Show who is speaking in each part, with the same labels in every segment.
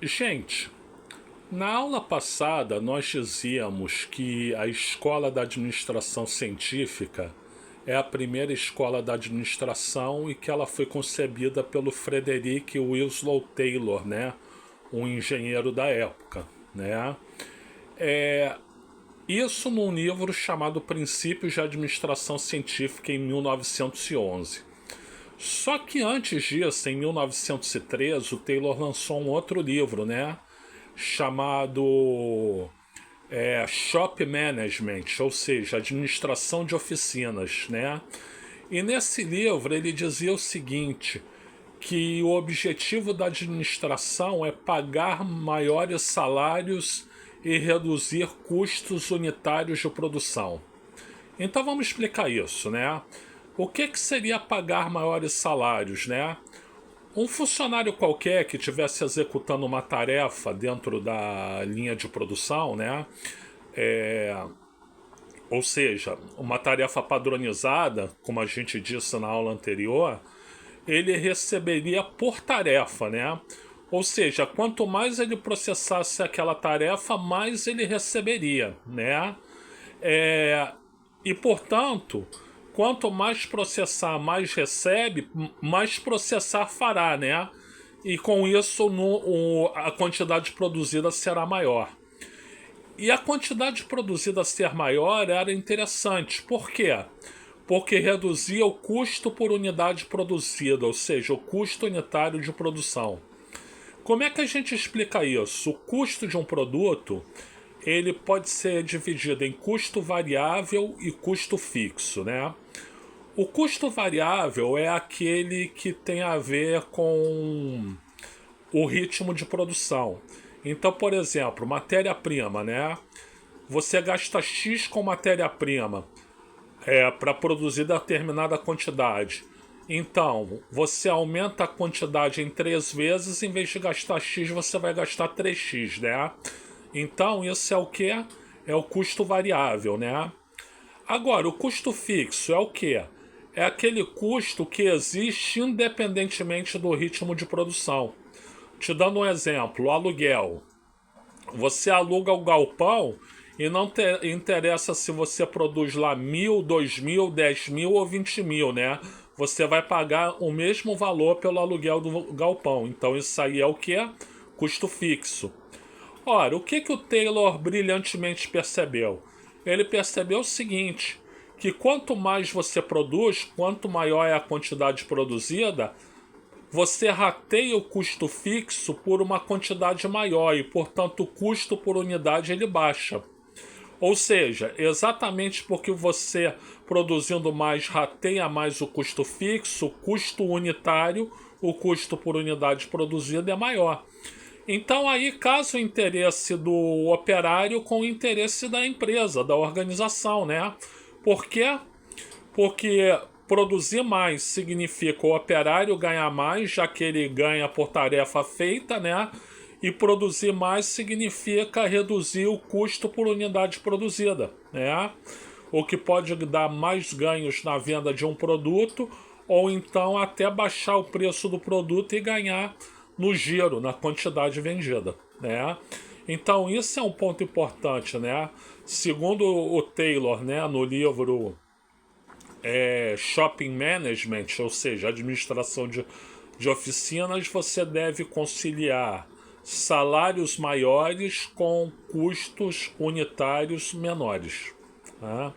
Speaker 1: Gente, na aula passada nós dizíamos que a escola da administração científica é a primeira escola da administração e que ela foi concebida pelo Frederick Winslow Taylor, né? Um engenheiro da época, né? Isso num livro chamado Princípios de Administração Científica em 1911. Só que antes disso, em 1913, o Taylor lançou um outro livro, né? Chamado Shop Management, ou seja, administração de oficinas, né? E nesse livro ele dizia o seguinte, que o objetivo da administração é pagar maiores salários e reduzir custos unitários de produção. Então vamos explicar isso, né? O que seria pagar maiores salários, né? Um funcionário qualquer que estivesse executando uma tarefa dentro da linha de produção, né? Ou seja, uma tarefa padronizada, como a gente disse na aula anterior, ele receberia por tarefa, né? Ou seja, quanto mais ele processasse aquela tarefa, mais ele receberia, né? E portanto, quanto mais processar, mais recebe, mais processar fará, né? E com isso a quantidade produzida será maior. E a quantidade produzida ser maior era interessante. Por quê? Porque reduzia o custo por unidade produzida, ou seja, o custo unitário de produção. Como é que a gente explica isso? O custo de um produto ele pode ser dividido em custo variável e custo fixo, né? O custo variável é aquele que tem a ver com o ritmo de produção. Então, por exemplo, matéria-prima, né? Você gasta X com matéria-prima para produzir determinada quantidade. Então, você aumenta a quantidade em 3 vezes, em vez de gastar X, você vai gastar 3x, né? Então, isso é o que? É o custo variável, né? Agora, o custo fixo é o que? É aquele custo que existe independentemente do ritmo de produção. Te dando um exemplo, o aluguel. Você aluga o galpão e não interessa se você produz lá 1.000, 2.000, 10.000 ou 20.000, né? Você vai pagar o mesmo valor pelo aluguel do galpão. Então isso aí é o que? Custo fixo. Ora, o que o Taylor brilhantemente percebeu? Ele percebeu o seguinte, que quanto mais você produz, quanto maior é a quantidade produzida, você rateia o custo fixo por uma quantidade maior e, portanto, o custo por unidade ele baixa. Ou seja, exatamente porque você produzindo mais rateia mais o custo fixo, o custo unitário, o custo por unidade produzida é maior. Então aí casa o interesse do operário com o interesse da empresa, da organização, né? Por quê? Porque produzir mais significa o operário ganhar mais, já que ele ganha por tarefa feita, né? E produzir mais significa reduzir o custo por unidade produzida, né? O que pode dar mais ganhos na venda de um produto, ou então até baixar o preço do produto e ganhar no giro, na quantidade vendida, né? Então isso é um ponto importante, né? Segundo o Taylor, né, no livro Shopping Management, ou seja, administração de oficinas, você deve conciliar salários maiores com custos unitários menores. Tá?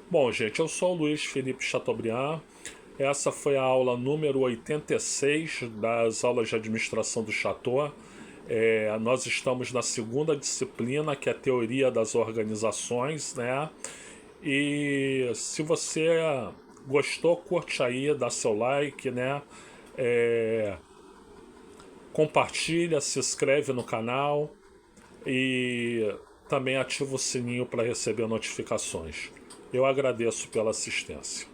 Speaker 1: Bom, gente, eu sou o Luiz Felipe Chateaubriand. Essa foi a aula número 86 das aulas de administração do Chateau. Nós estamos na segunda disciplina, que é a teoria das organizações, né? E se você gostou, curte aí, dá seu like, né? Compartilha, se inscreve no canal e também ativa o sininho para receber notificações. Eu agradeço pela assistência.